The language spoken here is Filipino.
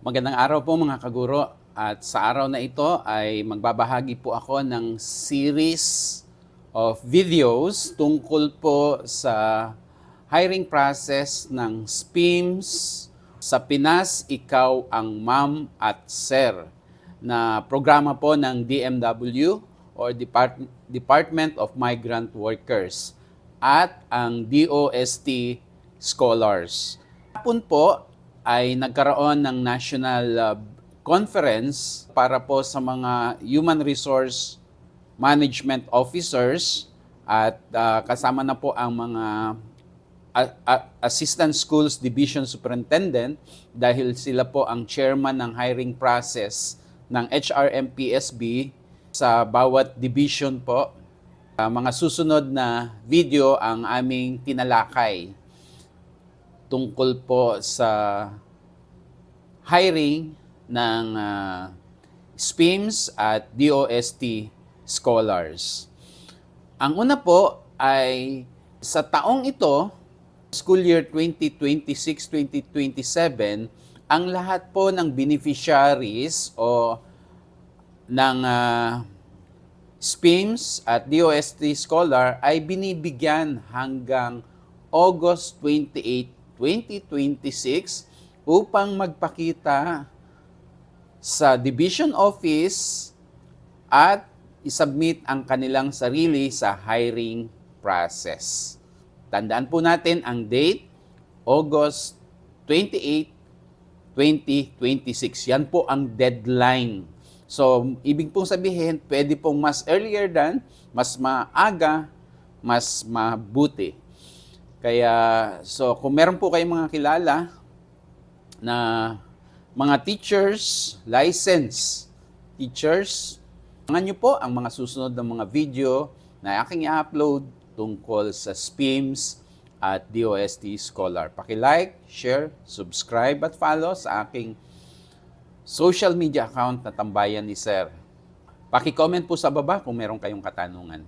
Magandang araw po mga kaguro, at sa araw na ito ay magbabahagi po ako ng series of videos tungkol po sa hiring process ng SPIMS sa Pinas, Ikaw ang Ma'am at Sir na programa po ng DMW or Department of Migrant Workers at ang DOST Scholars. Hapon po ay nagkaroon ng national conference para po sa mga human resource management officers at kasama na po ang mga assistant schools division superintendent dahil sila po ang chairman ng hiring process ng HRMPSB sa bawat division po. Mga susunod na video ang aming tinalakay tungkol po sa hiring ng SPIMS at DOST Scholars. Ang una po ay sa taong ito, school year 2026-2027, ang lahat po ng beneficiaries o ng SPIMS at DOST Scholar ay binibigyan hanggang August 28, 2026 upang magpakita sa division office at isubmit ang kanilang sarili sa hiring process. Tandaan po natin ang date, August 28, 2026. Yan po ang deadline. So, ibig pong sabihin, pwede pong mas earlier than, mas maaga, mas mabuti. Kaya, so kung meron po kayong mga kilala na mga teachers, licensed teachers, abangan nyo po ang mga susunod na mga video na aking i-upload tungkol sa SPIMS at DOST Scholar. Paki-like, share, subscribe at follow sa aking social media account na Tambayan ni Sir. Paki-comment po sa baba kung meron kayong katanungan.